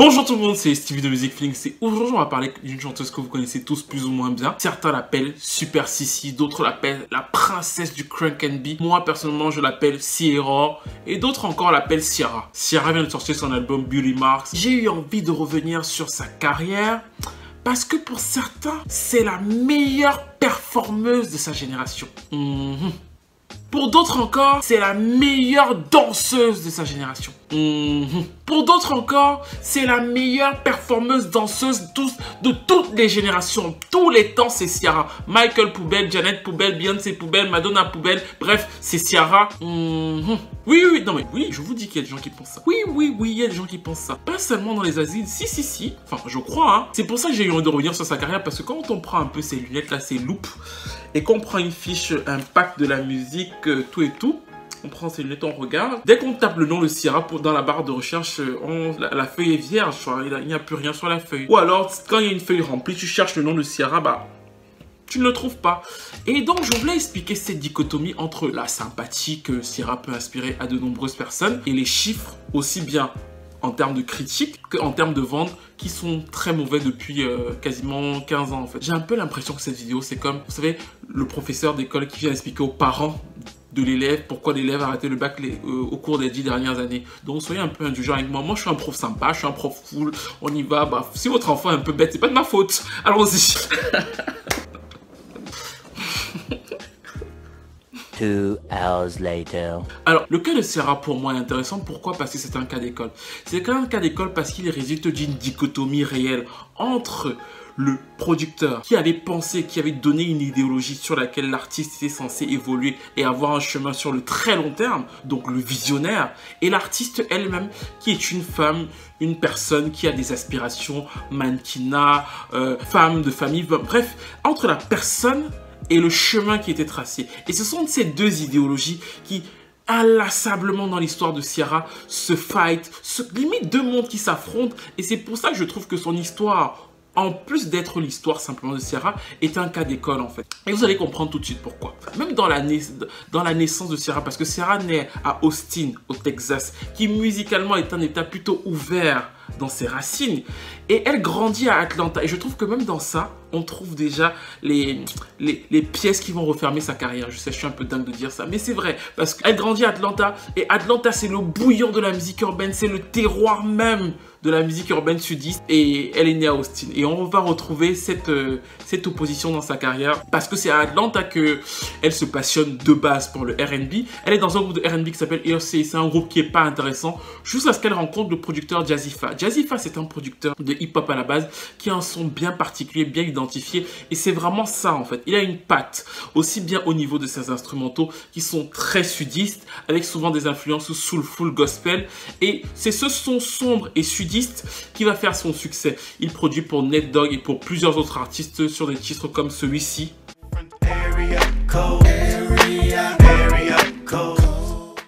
Bonjour tout le monde, c'est Stevie de Music Flings et aujourd'hui on va parler d'une chanteuse que vous connaissez tous plus ou moins bien. Certains l'appellent Super Sissy, d'autres l'appellent la princesse du Crunk and B. Moi personnellement je l'appelle Sierra et d'autres encore l'appellent Ciara. Ciara vient de sortir son album Beauty Marks. J'ai eu envie de revenir sur sa carrière parce que pour certains c'est la meilleure performeuse de sa génération. Pour d'autres encore, c'est la meilleure danseuse de sa génération. Pour d'autres encore, c'est la meilleure performeuse danseuse de toutes les générations. Tous les temps, c'est Ciara. Michael Poubelle, Janet Poubelle, Beyoncé Poubelle, Madonna Poubelle. Bref, c'est Ciara. Oui, je vous dis qu'il y a des gens qui pensent ça. Oui, il y a des gens qui pensent ça. Pas seulement dans les asiles, si. Enfin, je crois, hein. C'est pour ça que j'ai eu envie de revenir sur sa carrière, parce que quand on prend un peu ces lunettes là, ces loupes, et qu'on prend une fiche impact de la musique, tout et tout, on prend ces lunettes, on regarde. Dès qu'on tape le nom de Ciara dans la barre de recherche, la feuille est vierge, il n'y a plus rien sur la feuille. Ou alors, quand il y a une feuille remplie, tu cherches le nom de Ciara, bah, tu ne le trouves pas. Et donc, je voulais expliquer cette dichotomie entre la sympathie que Ciara peut inspirer à de nombreuses personnes et les chiffres, aussi bien en termes de critiques qu'en termes de ventes, qui sont très mauvais depuis quasiment 15 ans en fait. J'ai un peu l'impression que cette vidéo, c'est comme, vous savez, le professeur d'école qui vient expliquer aux parents de l'élève pourquoi l'élève a raté le bac au cours des 10 dernières années. Donc soyez un peu indulgents avec moi. Moi je suis un prof sympa, je suis un prof cool, on y va. Bah, si votre enfant est un peu bête, c'est pas de ma faute. Allons-y. 2 hours later. Alors, le cas de Ciara pour moi est intéressant. Pourquoi? Parce que c'est un cas d'école. C'est quand même un cas d'école parce qu'il résulte d'une dichotomie réelle entre le producteur qui avait pensé, qui avait donné une idéologie sur laquelle l'artiste était censé évoluer et avoir un chemin sur le très long terme, donc le visionnaire, et l'artiste elle-même qui est une femme, une personne qui a des aspirations, mannequinat, femme de famille, bref, entre la personne et le chemin qui était tracé. Et ce sont ces deux idéologies qui, inlassablement dans l'histoire de Ciara, se fight, limite deux mondes qui s'affrontent. Et c'est pour ça que je trouve que son histoire, en plus d'être l'histoire simplement de Ciara, est un cas d'école en fait. Et vous allez comprendre tout de suite pourquoi. Même dans la naissance de Ciara, parce que Ciara naît à Austin, au Texas, qui musicalement est un état plutôt ouvert dans ses racines, et elle grandit à Atlanta. Et je trouve que même dans ça, on trouve déjà les pièces qui vont refermer sa carrière. Je sais, je suis un peu dingue de dire ça, mais c'est vrai, parce qu'elle grandit à Atlanta, et Atlanta c'est le bouillon de la musique urbaine, c'est le terroir même de la musique urbaine sudiste, et elle est née à Austin. Et on va retrouver cette opposition dans sa carrière, parce que c'est à Atlanta qu'elle se passionne de base pour le R&B. Elle est dans un groupe de R&B qui s'appelle ERC, c'est un groupe qui est pas intéressant, jusqu'à ce qu'elle rencontre le producteur Jazzifa. Jazzifa, c'est un producteur de hip-hop à la base, qui a un son bien particulier, bien identifié, et c'est vraiment ça en fait. Il a une patte, aussi bien au niveau de ses instrumentaux, qui sont très sudistes, avec souvent des influences soulful gospel, et c'est ce son sombre et sudiste qui va faire son succès. Il produit pour Nate Dogg et pour plusieurs autres artistes sur des titres comme celui-ci.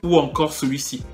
Ou encore celui-ci.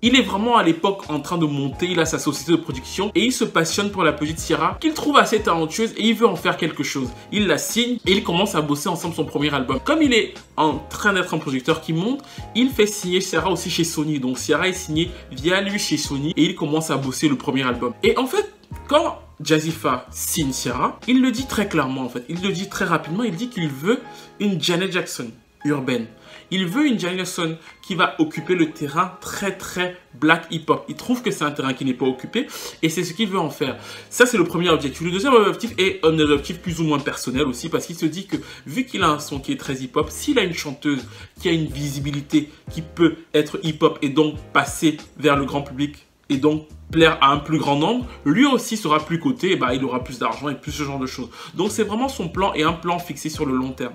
Il est vraiment à l'époque en train de monter, il a sa société de production et il se passionne pour la petite Ciara qu'il trouve assez talentueuse et il veut en faire quelque chose. Il la signe et il commence à bosser ensemble son premier album. Comme il est en train d'être un producteur qui monte, il fait signer Ciara aussi chez Sony. Donc Ciara est signée via lui chez Sony et il commence à bosser le premier album. Et en fait, quand Jazzifa signe Ciara, il le dit très clairement en fait. Il le dit très rapidement, il dit qu'il veut une Janet Jackson urbaine. Il veut une Janet Jackson qui va occuper le terrain très black hip-hop. Il trouve que c'est un terrain qui n'est pas occupé et c'est ce qu'il veut en faire. Ça, c'est le premier objectif. Le deuxième objectif est un objectif plus ou moins personnel aussi parce qu'il se dit que vu qu'il a un son qui est très hip-hop, s'il a une chanteuse qui a une visibilité qui peut être hip-hop et donc passer vers le grand public et donc plaire à un plus grand nombre, lui aussi sera plus coté et bah, il aura plus d'argent et plus ce genre de choses. Donc c'est vraiment son plan et un plan fixé sur le long terme.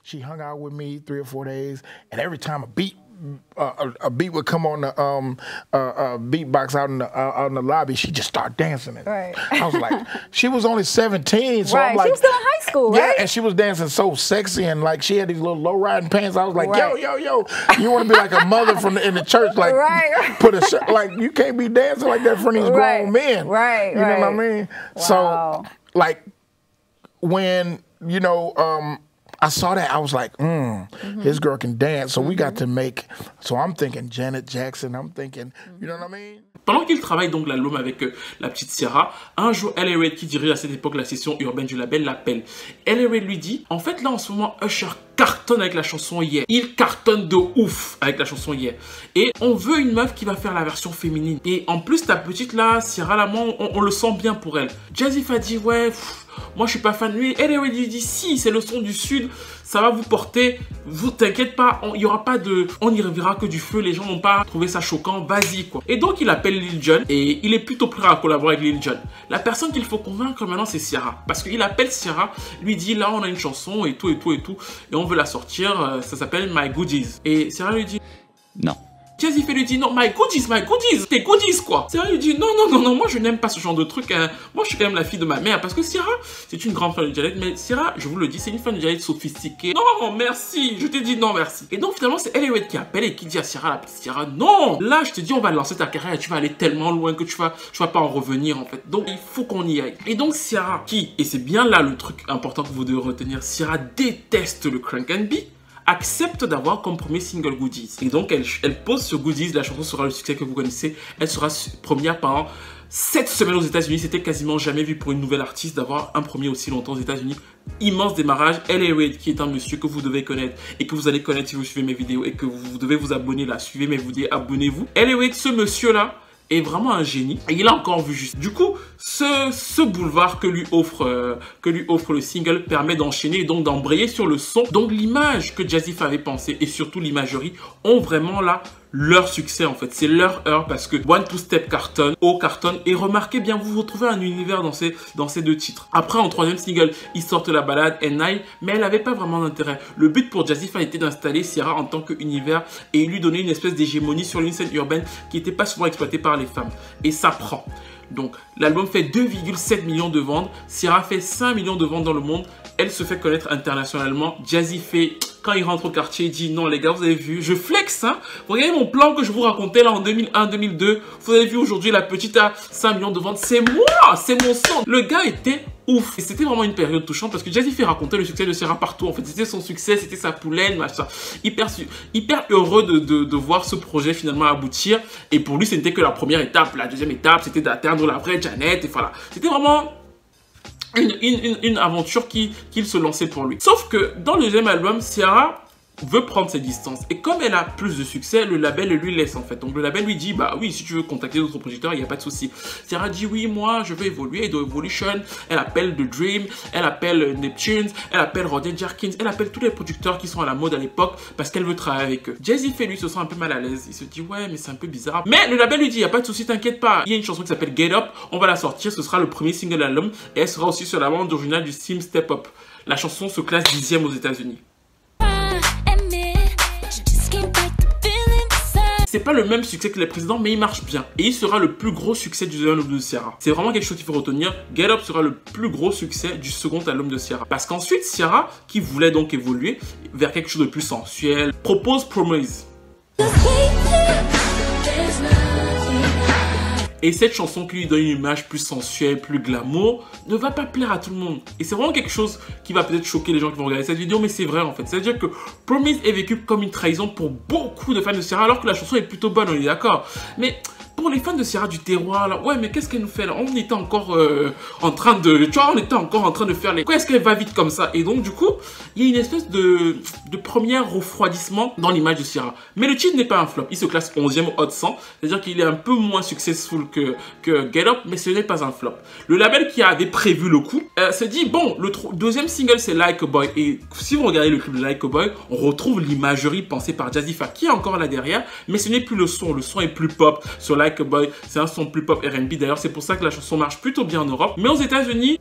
She hung out with me 3 or 4 days, and every time a beat would come on the beatbox out in the lobby, she just start dancing it. Right. I was like, she was only 17, so right. I'm like, she was still in high school, right? Yeah, and she was dancing so sexy, and like she had these little low riding pants. I was like, right. yo, you want to be like a mother in the church, like right. Put a shirt, like you can't be dancing like that in front of these grown men, right? You know what I mean? Wow. So like when I saw that. I was like, this girl can dance. So we got to make. So I'm thinking Janet Jackson. I'm thinking, you know what I mean? Pendant qu'il travaille donc l'album avec la petite Ciara, un jour, L.A. Reid, qui dirige à cette époque la session urbaine du label, l'appelle. L.A. Reid lui dit, en fait là en ce moment, Usher cartonne avec la chanson Yeah. Il cartonne de ouf avec la chanson Yeah. Et on veut une meuf qui va faire la version féminine. Et en plus, ta petite là, Ciara, là, on le sent bien pour elle. Jazzy a dit, ouais, moi je suis pas fan de lui. L.A. Reid lui dit, si, c'est le son du sud, ça va vous porter. Vous t'inquiète pas, il y aura pas de... On n'y reverra que du feu, les gens n'ont pas trouvé ça choquant, vas-y quoi. Et donc il appelle Lil Jon et il est plutôt prêt à collaborer avec Lil Jon. La personne qu'il faut convaincre maintenant c'est Ciara. Parce qu'il appelle Ciara, lui dit là on a une chanson et tout et tout et tout. Et on veut la sortir, ça s'appelle My Goodies. Et Ciara lui dit... Non. Jazzy lui dit non, my goodies, tes goodies quoi. Ciara lui dit non, moi je n'aime pas ce genre de truc. Hein. Moi je suis quand même la fille de ma mère parce que Ciara, c'est une grande fan de Janet, mais Ciara, je vous le dis, c'est une fan de Janet sophistiquée. Non, merci, je t'ai dit non, merci. Et donc finalement, c'est L.A. Reid qui appelle et qui dit à Ciara, la petite Ciara, non, là je te dis, on va lancer ta carrière et tu vas aller tellement loin que tu vas pas en revenir en fait. Donc il faut qu'on y aille. Et donc Ciara, et c'est bien là le truc important que vous devez retenir, Ciara déteste le Crank and Be, accepte d'avoir comme premier single Goodies. Et donc, elle pose sur Goodies, la chanson sera le succès que vous connaissez. Elle sera première pendant 7 semaines aux États-Unis. C'était quasiment jamais vu pour une nouvelle artiste d'avoir un premier aussi longtemps aux États-Unis. Immense démarrage. L.A. Reid, qui est un monsieur que vous devez connaître et que vous allez connaître si vous suivez mes vidéos et que vous devez vous abonner là. Suivez mes vidéos, abonnez-vous. L.A. Reid, ce monsieur-là, est vraiment un génie et il a encore vu juste. Du coup, ce boulevard que lui offre le single permet d'enchaîner et donc d'embrayer sur le son. Donc l'image que Jazzy avait pensé et surtout l'imagerie ont vraiment là leur succès en fait, c'est leur heure parce que One Two Step cartonne, O cartonne et remarquez bien, vous retrouvez un univers dans ces deux titres. Après en troisième single, ils sortent la balade N.I. mais elle n'avait pas vraiment d'intérêt. Le but pour Jazzy était d'installer Ciara en tant qu'univers et lui donner une espèce d'hégémonie sur une scène urbaine qui n'était pas souvent exploitée par les femmes. Et ça prend. Donc l'album fait 2,7 millions de ventes, Ciara fait 5 millions de ventes dans le monde, elle se fait connaître internationalement. Jazzy fait, quand il rentre au quartier, il dit non les gars, vous avez vu, je flex hein. Vous regardez mon plan que je vous racontais là en 2001-2002, vous avez vu aujourd'hui la petite à 5 millions de ventes, c'est moi, c'est mon son. Le gars était ouf. Et c'était vraiment une période touchante parce que Jazzy fait raconter le succès de Ciara partout. En fait, c'était son succès, c'était sa poulaine, machin. Hyper heureux de voir ce projet finalement aboutir. Et pour lui, ce n'était que la première étape. La deuxième étape, c'était d'atteindre la vraie Janet. Et voilà. C'était vraiment une aventure qu'il se lançait pour lui. Sauf que dans le deuxième album, Ciara veut prendre ses distances. Et comme elle a plus de succès, le label lui laisse en fait. Donc le label lui dit, bah oui, si tu veux contacter d'autres producteurs, il n'y a pas de souci. Ciara dit, oui, moi, je veux évoluer dans Evolution. Elle appelle The Dream, elle appelle Neptunes, elle appelle Rodney Jerkins, elle appelle tous les producteurs qui sont à la mode à l'époque parce qu'elle veut travailler avec eux. Jazzy fait lui se sent un peu mal à l'aise. Il se dit, ouais, mais c'est un peu bizarre. Mais le label lui dit, il n'y a pas de souci, t'inquiète pas. Il y a une chanson qui s'appelle Get Up, on va la sortir, ce sera le premier single de l'album et elle sera aussi sur la bande originale du film Step Up. La chanson se classe 10e aux États-Unis. C'est pas le même succès que les précédents, mais il marche bien. Et il sera le plus gros succès du deuxième album de Ciara. C'est vraiment quelque chose qu'il faut retenir. Get Up sera le plus gros succès du second album de Ciara. Parce qu'ensuite, Ciara, qui voulait donc évoluer vers quelque chose de plus sensuel, propose Promise. Et cette chanson qui lui donne une image plus sensuelle, plus glamour, ne va pas plaire à tout le monde. Et c'est vraiment quelque chose qui va peut-être choquer les gens qui vont regarder cette vidéo, mais c'est vrai en fait. C'est-à-dire que Promise est vécu comme une trahison pour beaucoup de fans de Ciara, alors que la chanson est plutôt bonne, on est d'accord. Mais pour les fans de Ciara du terroir, là, ouais, mais qu'est-ce qu'elle nous fait là? On était encore en train de... Tu vois, on était encore en train de faire les... Pourquoi est-ce qu'elle va vite comme ça? Et donc, du coup, il y a une espèce de premier refroidissement dans l'image de Ciara. Mais le titre n'est pas un flop. Il se classe 11e au Hot 100. C'est-à-dire qu'il est un peu moins successful que Get Up, mais ce n'est pas un flop. Le label qui avait prévu le coup se dit, bon, le deuxième single, c'est Like a Boy. Et si vous regardez le clip de Like a Boy, on retrouve l'imagerie pensée par Jazzy qui est encore là derrière, mais ce n'est plus le son. Le son est plus pop sur Like a Boy, c'est un son plus pop R&B. D'ailleurs, c'est pour ça que la chanson marche plutôt bien en Europe. Mais aux États-Unis,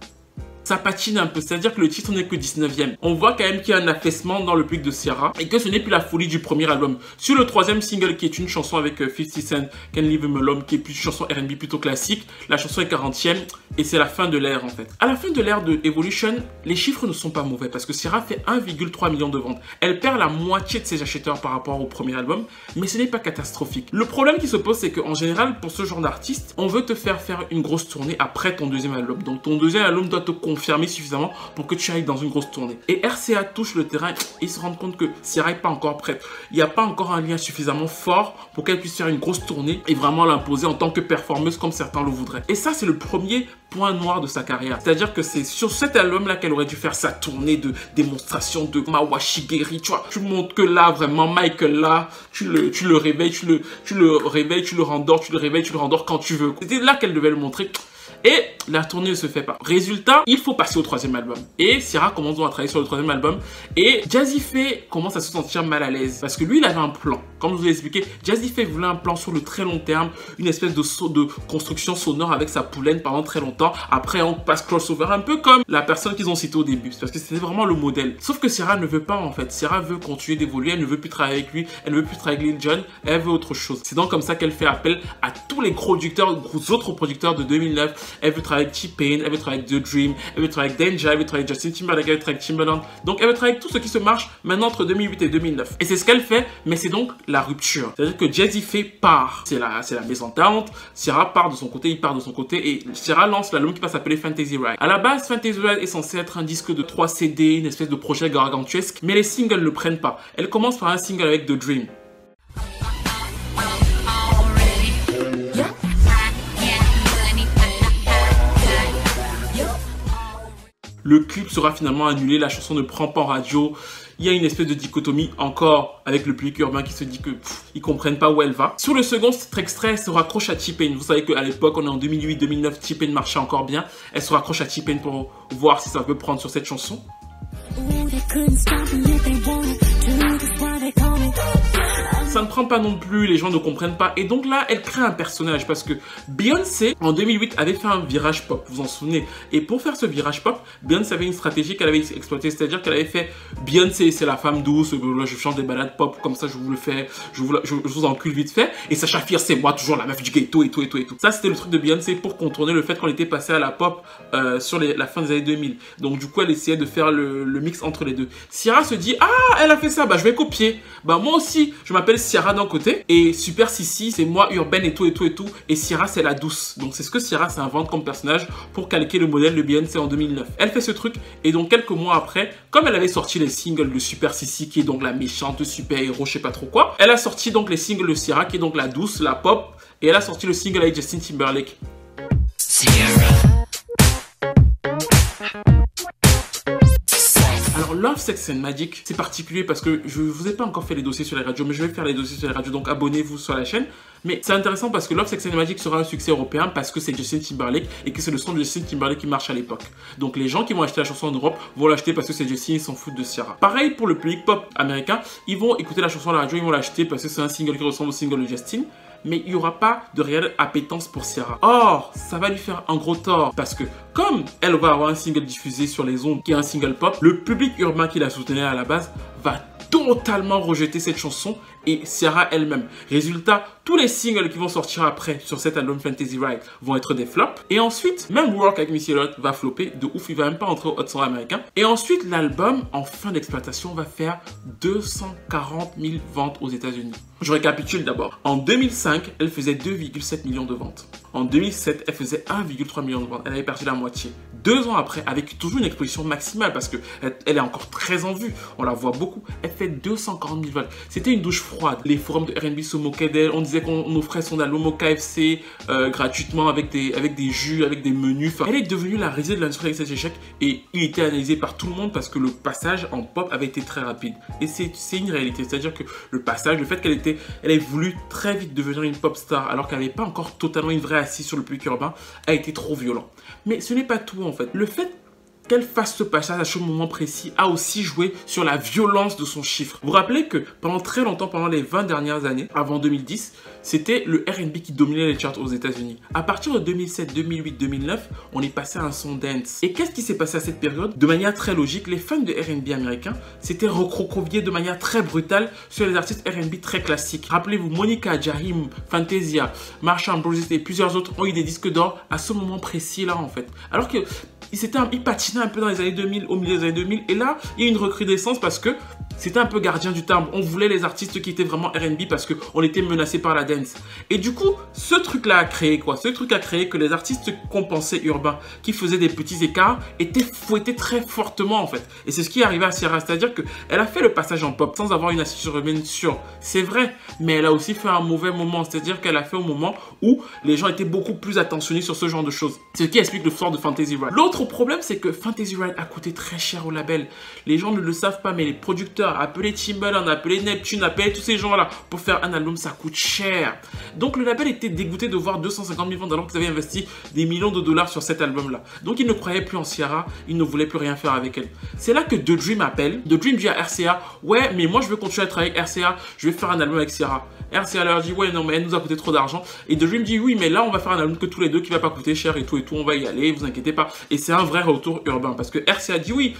ça patine un peu, c'est-à-dire que le titre n'est que 19e. On voit quand même qu'il y a un affaissement dans le public de Ciara et que ce n'est plus la folie du premier album. Sur le troisième single, qui est une chanson avec 50 Cent, Can't Leave Him Alone, qui est plus une chanson R&B plutôt classique, la chanson est 40e et c'est la fin de l'ère en fait. À la fin de l'ère de Evolution, les chiffres ne sont pas mauvais parce que Ciara fait 1,3 million de ventes. Elle perd la moitié de ses acheteurs par rapport au premier album, mais ce n'est pas catastrophique. Le problème qui se pose, c'est qu'en général, pour ce genre d'artiste, on veut te faire une grosse tournée après ton deuxième album. Donc ton deuxième album doit te confirmé suffisamment pour que tu ailles dans une grosse tournée. Et RCA touche le terrain et ils se rendent compte que Ciara n'est pas encore prête. Il n'y a pas encore un lien suffisamment fort pour qu'elle puisse faire une grosse tournée et vraiment l'imposer en tant que performeuse comme certains le voudraient. Et ça, c'est le premier point noir de sa carrière. C'est-à-dire que c'est sur cet album-là qu'elle aurait dû faire sa tournée de démonstration de Mawashigeri, tu vois. Tu montres que là, vraiment, Michael, là, tu le réveilles, tu le réveilles, tu le rendors, tu le réveilles, tu le rendors quand tu veux. C'était là qu'elle devait le montrer. Et la tournée ne se fait pas. Résultat, il faut passer au 3e album. Et Ciara commence donc à travailler sur le 3e album. Et Jazzy Faye commence à se sentir mal à l'aise. Parce que lui, il avait un plan. Comme je vous ai expliqué, Jazzy Faye voulait un plan sur le très long terme. Une espèce de construction sonore avec sa poulaine pendant très longtemps. Après, on passe crossover. Un peu comme la personne qu'ils ont citée au début. Parce que c'était vraiment le modèle. Sauf que Ciara ne veut pas en fait. Ciara veut continuer d'évoluer. Elle ne veut plus travailler avec lui. Elle ne veut plus travailler avec Lil Jon. Elle veut autre chose. C'est donc comme ça qu'elle fait appel à tous les producteurs, aux autres producteurs de 2009. Elle veut travailler avec T-Pain, elle veut travailler avec The Dream, elle veut travailler avec Danja, elle veut travailler avec Justin Timberlake, elle veut travailler avec Timbaland. Donc elle veut travailler avec tout ce qui se marche maintenant entre 2008 et 2009. Et c'est ce qu'elle fait, mais c'est donc la rupture. C'est-à-dire que Jazzy Faye part. C'est la mésentente. Ciara part de son côté, il part de son côté. Et Ciara lance l'album qui va s'appeler Fantasy Ride. À la base, Fantasy Ride est censé être un disque de 3 CD, une espèce de projet gargantuesque. Mais les singles ne le prennent pas. Elle commence par un single avec The Dream. Le clip sera finalement annulé, la chanson ne prend pas en radio. Il y a une espèce de dichotomie encore avec le public urbain qui se dit que ils comprennent pas où elle va. Sur le second extrait, elle se raccroche à T-Pain. Vous savez qu'à l'époque, on est en 2008-2009, T-Pain marchait encore bien. Elle se raccroche à T-Pain pour voir si ça peut prendre sur cette chanson. Ça ne prend pas non plus, les gens ne comprennent pas. Et donc là, elle crée un personnage parce que Beyoncé, en 2008, avait fait un virage pop, vous en souvenez. Et pour faire ce virage pop, Beyoncé avait une stratégie qu'elle avait exploitée, c'est-à-dire qu'elle avait fait Beyoncé, c'est la femme douce, là, je chante des balades pop, comme ça je vous le fais, je vous encule vite fait. Et Sacha Fierce, c'est moi, toujours la meuf du ghetto et tout et tout et tout. Ça, c'était le truc de Beyoncé pour contourner le fait qu'on était passé à la pop sur la fin des années 2000. Donc du coup, elle essayait de faire le mix entre les deux. Ciara se dit, ah, elle a fait ça, bah je vais copier. Bah moi aussi, je m'appelle Ciara d'un côté et Super Sissi c'est moi urbaine et tout et tout et tout et Ciara c'est la douce. Donc c'est ce que Ciara s'invente comme personnage pour calquer le modèle de Beyoncé en 2009. Elle fait ce truc et donc quelques mois après, comme elle avait sorti les singles de Super Sissi qui est donc la méchante super héros je sais pas trop quoi, elle a sorti donc les singles de Ciara qui est donc la douce, la pop et elle a sorti le single avec Justin Timberlake. Ciara. Alors Love, Sex and Magic, c'est particulier parce que je vous ai pas encore fait les dossiers sur les radios, mais je vais faire les dossiers sur les radios, donc abonnez-vous sur la chaîne. Mais c'est intéressant parce que Love, Sex and Magic sera un succès européen parce que c'est Justin Timberlake et que c'est le son de Justin Timberlake qui marche à l'époque. Donc les gens qui vont acheter la chanson en Europe vont l'acheter parce que c'est Justin, ils s'en foutent de Ciara. Pareil pour le public pop américain, ils vont écouter la chanson à la radio, ils vont l'acheter parce que c'est un single qui ressemble au single de Justin. Mais il n'y aura pas de réelle appétence pour Ciara. Or, ça va lui faire un gros tort parce que comme elle va avoir un single diffusé sur les ondes qui est un single pop, le public urbain qui la soutenait à la base va totalement rejeter cette chanson et Ciara elle-même. Résultat, tous les singles qui vont sortir après sur cet album Fantasy Ride vont être des flops. Et ensuite, même Work avec Missy Elliott va flopper de ouf, il va même pas entrer au Hot 100 américain. Et ensuite, l'album, en fin d'exploitation, va faire 240 000 ventes aux États-Unis. Je récapitule d'abord. En 2005, elle faisait 2,7 millions de ventes. En 2007, elle faisait 1,3 million de ventes. Elle avait perdu la moitié. 2 ans après, avec toujours une exposition maximale parce qu'elle est encore très en vue. On la voit beaucoup. Elle fait 240 000 ventes. C'était une douche froide. Les forums de R&B se moquaient d'elle. On disait qu'on offrait son album au KFC gratuitement avec des jus, avec des menus. Enfin, elle est devenue la risée de l'industrie avec cet échec et il était analysé par tout le monde parce que le passage en pop avait été très rapide. Et c'est une réalité. C'est-à-dire que le passage, le fait qu'elle ait voulu très vite devenir une pop star alors qu'elle n'avait pas encore totalement une vraie assise sur le public urbain a été trop violent. Mais ce n'est pas tout en fait. Le fait qu'elle fasse ce passage à ce moment précis a aussi joué sur la violence de son chiffre. Vous vous rappelez que pendant très longtemps, pendant les 20 dernières années, avant 2010, c'était le R&B qui dominait les charts aux États-Unis. À partir de 2007, 2008, 2009, on est passé à un son dance. Et qu'est-ce qui s'est passé à cette période? De manière très logique, les fans de R&B américains s'étaient recroquevillés de manière très brutale sur les artistes R&B très classiques. Rappelez-vous, Monica, Jaheim, Fantasia, Marsha Ambrosius et plusieurs autres ont eu des disques d'or à ce moment précis là en fait. Alors que il patinait un peu dans les années 2000, au milieu des années 2000. Et là, il y a une recrudescence parce que c'était un peu gardien du timbre. On voulait les artistes qui étaient vraiment R&B parce qu'on était menacé par la dance. Et du coup, ce truc-là a créé quoi? Ce truc a créé que les artistes qu'on pensait urbains, qui faisaient des petits écarts, étaient fouettés très fortement en fait. Et c'est ce qui est arrivé à Ciara, c'est-à-dire qu'elle a fait le passage en pop sans avoir une assise urbaine sûre. C'est vrai, mais elle a aussi fait un mauvais moment, c'est-à-dire qu'elle a fait au moment où les gens étaient beaucoup plus attentionnés sur ce genre de choses. C'est ce qui explique le sort de Fantasy Ride. L'autre problème, c'est que Fantasy Ride a coûté très cher au label. Les gens ne le savent pas, mais les producteurs, appelez Timbaland, appelez Neptune, appelez tous ces gens-là, pour faire un album, ça coûte cher. Donc le label était dégoûté de voir 250 000 ventes alors qu'ils avaient investi des millions de dollars sur cet album-là. Donc ils ne croyaient plus en Ciara, ils ne voulaient plus rien faire avec elle. C'est là que The Dream appelle. The Dream dit à RCA, ouais, mais moi je veux continuer à travailler avec RCA, je vais faire un album avec Ciara. RCA leur dit, ouais, non, mais elle nous a coûté trop d'argent. Et The Dream dit, oui, mais là on va faire un album que tous les deux qui va pas coûter cher et tout, on va y aller, vous inquiétez pas. Et c'est un vrai retour urbain parce que RCA dit oui,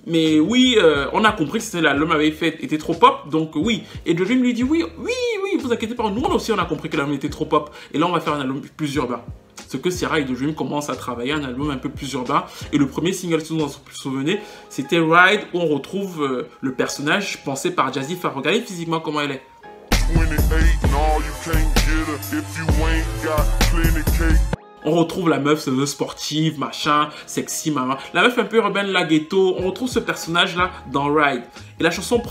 mais oui, on a compris que l'album avait fait était trop pop, donc oui. Et The Dream lui dit oui, vous inquiétez pas, nous aussi on a compris que l'album était trop pop. Et là on va faire un album plus urbain. Ce que Ciara et The Dream commencent à travailler un album un peu plus urbain. Et le premier single, si vous vous souvenez, c'était Ride, où on retrouve le personnage pensé par Jazzy Farr. Regardez physiquement comment elle est. On retrouve la meuf sportive, machin, sexy, maman. La meuf un peu urbaine, la ghetto. On retrouve ce personnage-là dans Ride. Et la chanson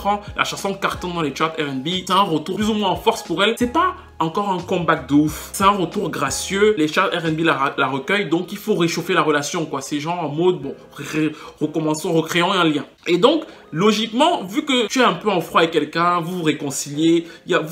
cartonne dans les charts R&B. C'est un retour plus ou moins en force pour elle. C'est pas encore un comeback de ouf. C'est un retour gracieux. Les charts R&B la recueillent. Donc, il faut réchauffer la relation, quoi. C'est genre en mode, bon, recommençons, recréons un lien. Et donc, logiquement, vu que tu es un peu en froid avec quelqu'un, vous vous réconciliez,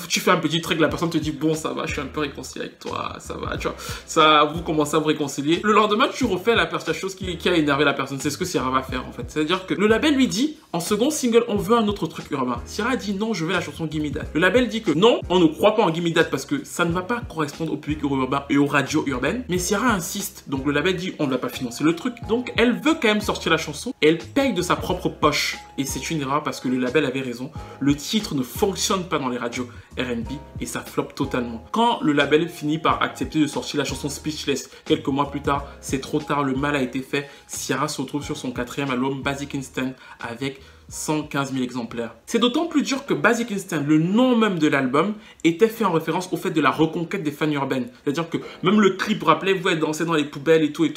tu fais un petit truc, la personne te dit, bon, ça va, je suis un peu réconcilié avec toi, ça va, tu vois. Ça, vous commencez à vous réconcilier. Le lendemain, tu refais la chose qui a énervé la personne. C'est ce que Ciara va faire, en fait. C'est-à-dire que le label lui dit, en second single, on veut un autre truc urbain. Ciara dit, non, je veux la chanson Gimme That. Le label dit que non, on ne croit pas en Gimme That parce que ça ne va pas correspondre au public urbain et aux radios urbaines. Mais Ciara insiste. Donc le label dit, on ne va pas financer le truc. Donc elle veut quand même sortir la chanson et elle paye de sa propre poche. Et c'est une erreur parce que le label avait raison. Le titre ne fonctionne pas dans les radios R&B et ça floppe totalement. Quand le label finit par accepter de sortir la chanson Speechless, quelques mois plus tard, c'est trop tard, le mal a été fait. Ciara se retrouve sur son 4e album Basic Instinct avec 115 000 exemplaires. C'est d'autant plus dur que Basic Instinct, le nom même de l'album, était fait en référence au fait de la reconquête des fans urbaines. C'est-à-dire que même le clip, rappelez-vous, elle dansait dans les poubelles et tout.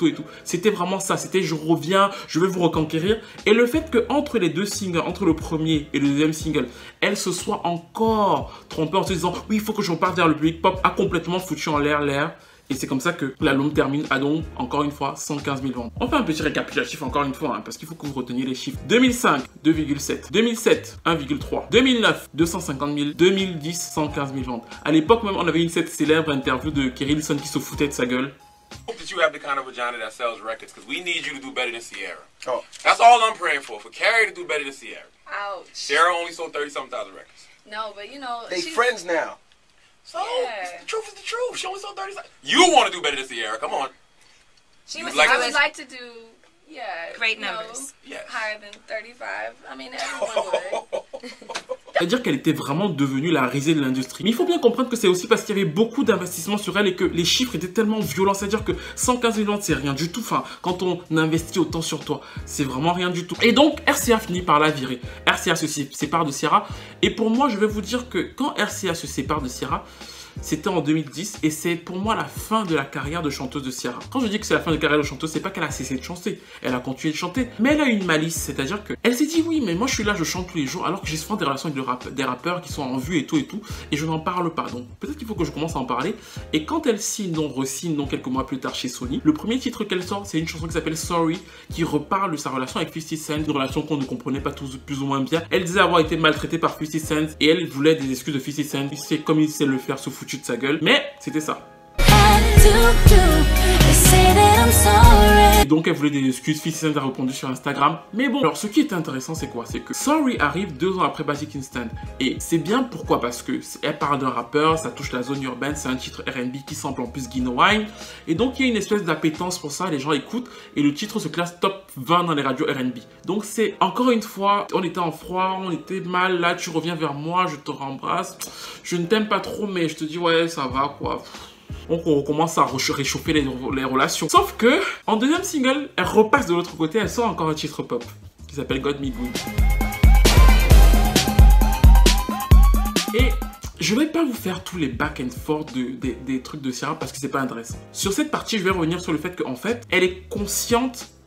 C'était vraiment ça. C'était je reviens, je vais vous reconquérir. Et le fait que entre les deux singles, entre le premier et le deuxième single, elle se soit encore trompée en se disant oui, il faut que je reparte vers le public pop, a complètement foutu en l'air. Et c'est comme ça que l'album termine à donc, encore une fois, 115 000 ventes. On fait un petit récapitulatif encore une fois, parce qu'il faut que vous reteniez les chiffres. 2005, 2,7. 2007, 1,3. 2009, 250 000. 2010, 115 000 ventes. À l'époque même, on avait une cette célèbre interview de Kerry Hilson qui se foutait de sa gueule. Hope that you have the kind of vagina that sells records, because we need you to do better than Ciara. Oh. That's all I'm praying for Carrie to do better than Ciara. Ouch. Ciara only sold 30-something thousand records. No, but you know, they friends now. So, the truth is the truth. She only sold 30. You want to do better than Ciara. Come on. I would like to do, great numbers. Higher than 35. I mean, everyone would. C'est-à-dire qu'elle était vraiment devenue la risée de l'industrie. Mais il faut bien comprendre que c'est aussi parce qu'il y avait beaucoup d'investissements sur elle et que les chiffres étaient tellement violents. C'est-à-dire que 115 000 ventes, c'est rien du tout. Enfin, quand on investit autant sur toi, c'est vraiment rien du tout. Et donc, RCA finit par la virer. RCA se sépare de Ciara. Et pour moi, je vais vous dire que quand RCA se sépare de Ciara, c'était en 2010 et c'est pour moi la fin de la carrière de chanteuse de Ciara. Quand je dis que c'est la fin de la carrière de chanteuse, c'est pas qu'elle a cessé de chanter, elle a continué de chanter, mais elle a une malice, c'est-à-dire qu'elle s'est dit oui, mais moi je suis là, je chante tous les jours, alors que j'ai souvent des relations avec des rappeurs qui sont en vue et tout, et je n'en parle pas. Donc peut-être qu'il faut que je commence à en parler. Et quand elle signe, donc re-signe, donc quelques mois plus tard chez Sony, le premier titre qu'elle sort, c'est une chanson qui s'appelle Sorry, qui reparle de sa relation avec 50 Cent, une relation qu'on ne comprenait pas tous plus ou moins bien. Elle disait avoir été maltraitée par 50 Cent et elle voulait des excuses de 50 Cent. Il sait comme il sait le faire, se foutu de sa gueule. Mais c'était ça. Et donc elle voulait des excuses, 50 Cent a répondu sur Instagram. Mais bon, alors ce qui est intéressant c'est quoi? C'est que Sorry arrive 2 ans après Basic Instinct. Et c'est bien pourquoi? Parce que elle parle d'un rappeur, ça touche la zone urbaine, c'est un titre R&B qui semble en plus Guino Wine. Et donc il y a une espèce d'appétence pour ça, les gens écoutent. Et le titre se classe top 20 dans les radios R&B. Donc c'est encore une fois, on était en froid, on était mal, là tu reviens vers moi, je te rembrasse. Je ne t'aime pas trop mais je te dis ouais ça va quoi. Donc on commence à réchauffer les relations. Sauf que, en deuxième single, elle repasse de l'autre côté, elle sort encore un titre pop qui s'appelle Got Me Good. Et je vais pas vous faire tous les back and forth des trucs de Ciara parce que c'est pas intéressant. Sur cette partie, je vais revenir sur le fait qu'en fait, elle est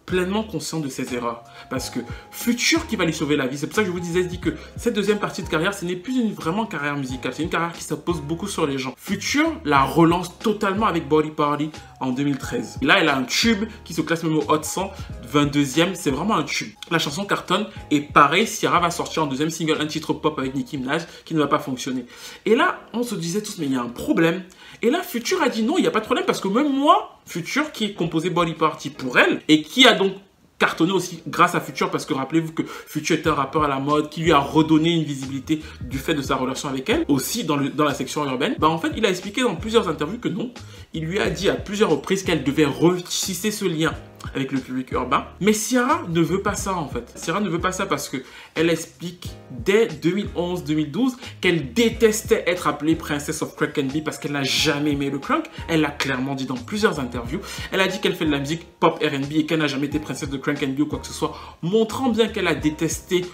pleinement consciente de ses erreurs. Parce que Future qui va lui sauver la vie. C'est pour ça que je vous disais, que cette deuxième partie de carrière, ce n'est plus vraiment une carrière musicale. C'est une carrière qui s'oppose beaucoup sur les gens. Future la relance totalement avec Body Party en 2013. Et là, elle a un tube qui se classe même au Hot 100, 22e. C'est vraiment un tube. La chanson cartonne. Et pareil, Ciara va sortir en deuxième single un titre pop avec Nicki Minaj qui ne va pas fonctionner. Et là, on se disait tous, mais il y a un problème. Et là, Future a dit non, il n'y a pas de problème parce que même moi, Future qui est composé Body Party pour elle et qui a donc cartonné aussi grâce à Future parce que rappelez-vous que Future était un rappeur à la mode qui lui a redonné une visibilité du fait de sa relation avec elle, aussi dans la section urbaine. Bah en fait, il a expliqué dans plusieurs interviews que non, il lui a dit à plusieurs reprises qu'elle devait retisser ce lien avec le public urbain. Mais Ciara ne veut pas ça en fait. Ciara ne veut pas ça parce que elle explique dès 2011-2012 qu'elle détestait être appelée Princess of Crank and B parce qu'elle n'a jamais aimé le crunk. Elle l'a clairement dit dans plusieurs interviews. Elle a dit qu'elle fait de la musique pop R&B et qu'elle n'a jamais été princesse de Crank and B ou quoi que ce soit, montrant bien qu'elle a détesté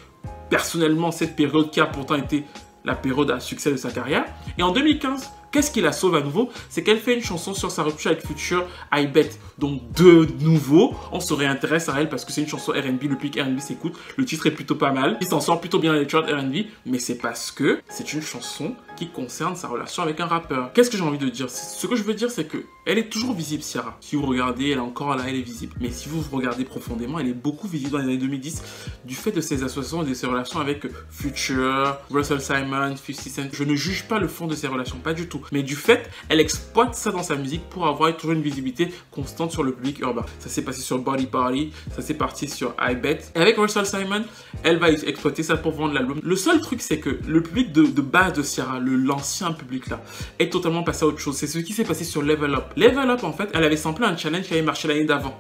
personnellement cette période qui a pourtant été la période à succès de sa carrière. Et en 2015, qu'est-ce qui la sauve à nouveau? C'est qu'elle fait une chanson sur sa rupture avec Future, I Bet. Donc de nouveau, on se réintéresse à elle parce que c'est une chanson R&B, le public R&B s'écoute. Le titre est plutôt pas mal. Il s'en sort plutôt bien dans les charts R&B, mais c'est parce que c'est une chanson qui concerne sa relation avec un rappeur. Qu'est-ce que j'ai envie de dire? Ce que je veux dire, c'est que elle est toujours visible, Ciara. Si vous regardez, elle est encore là, elle est visible. Mais si vous regardez profondément, elle est beaucoup visible dans les années 2010 du fait de ses associations et de ses relations avec Future, Russell Simon, 50 Cent. Je ne juge pas le fond de ses relations, pas du tout. Mais du fait, elle exploite ça dans sa musique pour avoir toujours une visibilité constante sur le public urbain. Ça s'est passé sur Body Party, ça s'est parti sur I Bet. Et avec Russell Simon, elle va exploiter ça pour vendre l'album. Le seul truc, c'est que le public de base de Ciara, l'ancien public là, est totalement passé à autre chose. C'est ce qui s'est passé sur Level Up. Level Up, en fait, elle avait samplé un challenge qui avait marché l'année d'avant.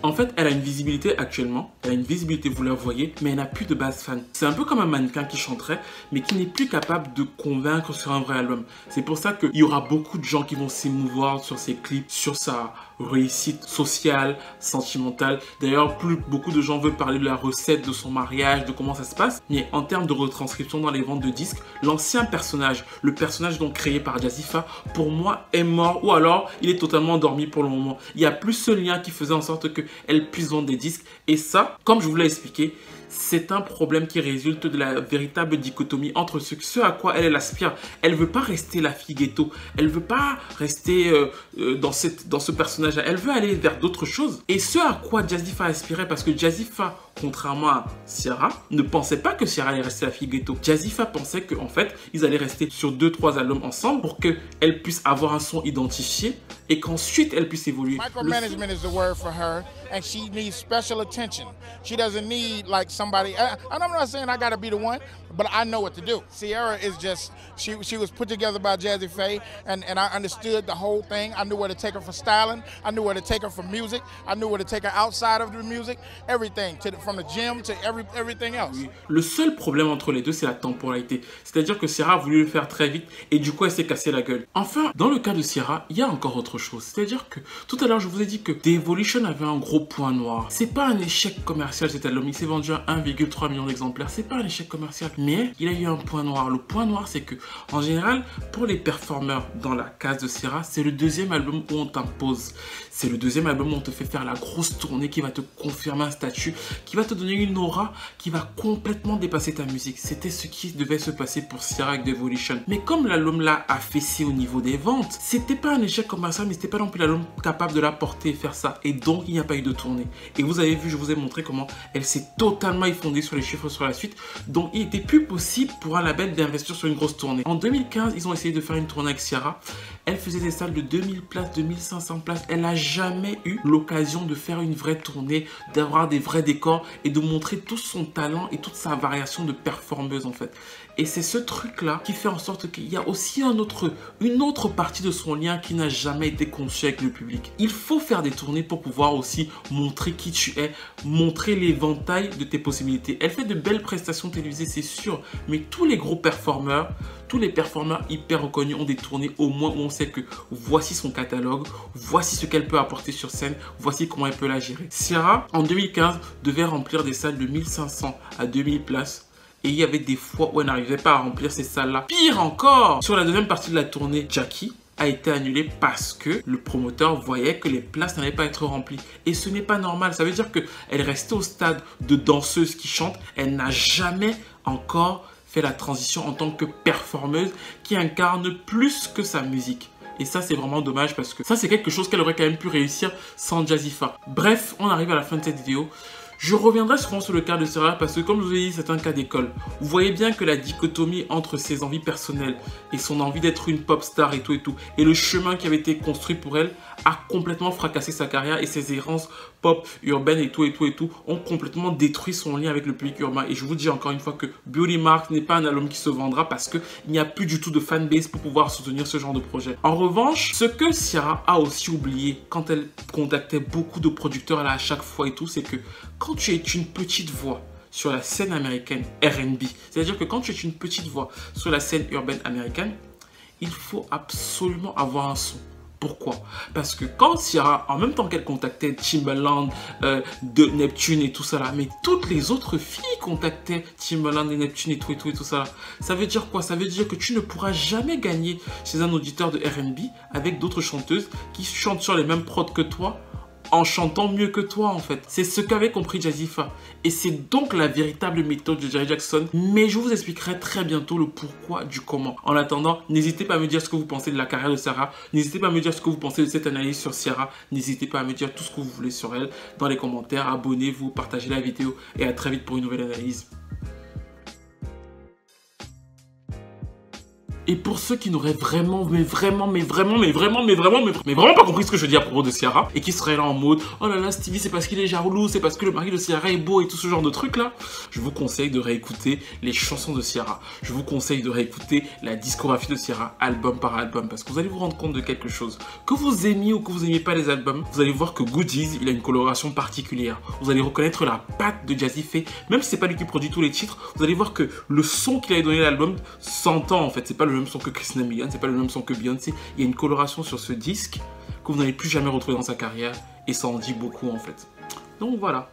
En fait, elle a une visibilité actuellement, elle a une visibilité, vous la voyez, mais elle n'a plus de base fan. C'est un peu comme un mannequin qui chanterait, mais qui n'est plus capable de convaincre sur un vrai album. C'est pour ça qu'il y aura beaucoup de gens qui vont s'émouvoir sur ses clips, sur sa réussite sociale, sentimentale. D'ailleurs, beaucoup de gens veulent parler de la recette de son mariage, de comment ça se passe. Mais en termes de retranscription dans les ventes de disques, l'ancien personnage, le personnage donc créé par Jazzifa, pour moi est mort ou alors il est totalement endormi pour le moment. Il n'y a plus ce lien qui faisait en sorte qu'elle puisse vendre des disques. Et ça, comme je vous l'ai expliqué, c'est un problème qui résulte de la véritable dichotomie entre ce à quoi elle aspire. Elle veut pas rester la fille ghetto. Elle veut pas rester dans ce personnage-là. Elle veut aller vers d'autres choses. Et ce à quoi Jazzifa aspirait, parce que Jazzifa, contrairement à Ciara, ne pensait pas que Ciara allait rester la fille ghetto. Jazzifa pensait qu'en fait, ils allaient rester sur 2-3 albums ensemble pour qu'elle puisse avoir un son identifié et qu'ensuite elle puisse évoluer. Micromanagement is the word for her, and she needs special attention. She doesn't need like somebody, and I'm not saying I gotta be the one, but I know what to do. Ciara is just, she was put together by Jazzy Faye, and I understood the whole thing. I knew where to take her for styling, I knew where to take her for music, I knew where to take her outside of the music, everything, from the gym to everything else. Le seul problème entre les deux, c'est la temporalité. C'est-à-dire que Ciara a voulu le faire très vite, et du coup, elle s'est cassée la gueule. Enfin, dans le cas de Ciara, il y a encore autre chose. C'est-à-dire que, tout à l'heure, je vous ai dit que The Evolution avait un gros point noir. C'est pas un échec commercial cet album, il s'est vendu à 1,3 million d'exemplaires, c'est pas un échec commercial, mais il a eu un point noir. Le point noir, c'est que, en général, pour les performeurs dans la case de Ciara, c'est le deuxième album où on t'impose. C'est le deuxième album où on te fait faire la grosse tournée qui va te confirmer un statut, qui va te donner une aura, qui va complètement dépasser ta musique. C'était ce qui devait se passer pour Ciara avec The Evolution. Mais comme l'album là a fessé au niveau des ventes, c'était pas un échec commercial, mais c'était pas non plus l'album capable de la porter et faire ça. Et donc, il n'y a pas eu de tournée. Et vous avez vu, je vous ai montré comment elle s'est totalement effondrée sur les chiffres sur la suite. Donc, il n'était plus possible pour un label d'investir sur une grosse tournée. En 2015, ils ont essayé de faire une tournée avec Ciara. Elle faisait des salles de 2000 places, 2500 places. Elle n'a jamais eu l'occasion de faire une vraie tournée, d'avoir des vrais décors et de montrer tout son talent et toute sa variation de performeuse en fait. Et c'est ce truc-là qui fait en sorte qu'il y a aussi une autre partie de son lien qui n'a jamais été conçue avec le public. Il faut faire des tournées pour pouvoir aussi montrer qui tu es, montrer l'éventail de tes possibilités. Elle fait de belles prestations télévisées, c'est sûr, mais tous les gros performeurs, tous les performeurs hyper reconnus ont des tournées au moins où on sait que voici son catalogue, voici ce qu'elle peut apporter sur scène, voici comment elle peut la gérer. Ciara, en 2015, devait remplir des salles de 1500 à 2000 places. Et il y avait des fois où elle n'arrivait pas à remplir ces salles-là. Pire encore, sur la deuxième partie de la tournée, Jackie a été annulée parce que le promoteur voyait que les places n'allaient pas être remplies. Et ce n'est pas normal. Ça veut dire qu'elle restait au stade de danseuse qui chante. Elle n'a jamais encore fait la transition en tant que performeuse qui incarne plus que sa musique. Et ça, c'est vraiment dommage parce que ça, c'est quelque chose qu'elle aurait quand même pu réussir sans Jazzifa. Bref, on arrive à la fin de cette vidéo. Je reviendrai souvent sur le cas de Ciara parce que comme je vous ai dit, c'est un cas d'école. Vous voyez bien que la dichotomie entre ses envies personnelles et son envie d'être une pop star et tout et le chemin qui avait été construit pour elle a complètement fracassé sa carrière et ses errances pop, urbaines et tout ont complètement détruit son lien avec le public urbain. Et je vous dis encore une fois que Beauty Mark n'est pas un album qui se vendra parce qu'il n'y a plus du tout de fanbase pour pouvoir soutenir ce genre de projet. En revanche, ce que Ciara a aussi oublié quand elle contactait beaucoup de producteurs à chaque fois et tout, c'est que quand tu es une petite voix sur la scène américaine R&B, c'est-à-dire que quand tu es une petite voix sur la scène urbaine américaine, il faut absolument avoir un son. Pourquoi? Parce que quand Ciara, en même temps qu'elle contactait Timbaland, de Neptune et tout ça là, mais toutes les autres filles contactaient Timbaland et Neptune et tout ça là. Ça veut dire quoi? Ça veut dire que tu ne pourras jamais gagner chez un auditeur de R&B avec d'autres chanteuses qui chantent sur les mêmes prods que toi, en chantant mieux que toi en fait. C'est ce qu'avait compris Jazzifa. Et c'est donc la véritable méthode de Janet Jackson. Mais je vous expliquerai très bientôt le pourquoi du comment. En attendant, n'hésitez pas à me dire ce que vous pensez de la carrière de Ciara. N'hésitez pas à me dire ce que vous pensez de cette analyse sur Ciara. N'hésitez pas à me dire tout ce que vous voulez sur elle dans les commentaires. Abonnez-vous, partagez la vidéo et à très vite pour une nouvelle analyse. Et pour ceux qui n'auraient vraiment pas compris ce que je dis à propos de Ciara et qui seraient là en mode oh là là Stevie c'est parce qu'il est jaloux, c'est parce que le mari de Ciara est beau et tout ce genre de trucs là, je vous conseille de réécouter les chansons de Ciara. Je vous conseille de réécouter la discographie de Ciara album par album parce que vous allez vous rendre compte de quelque chose. Que vous aimiez ou que vous n'aimiez pas les albums, vous allez voir que Goodies il a une coloration particulière. Vous allez reconnaître la patte de Jazzifa, même si c'est pas lui qui produit tous les titres, vous allez voir que le son qu'il a donné à l'album s'entend en fait. C'est pas le même son que Christina Milian, c'est pas le même son que Beyoncé. Il y a une coloration sur ce disque que vous n'allez plus jamais retrouver dans sa carrière et ça en dit beaucoup en fait. Donc voilà.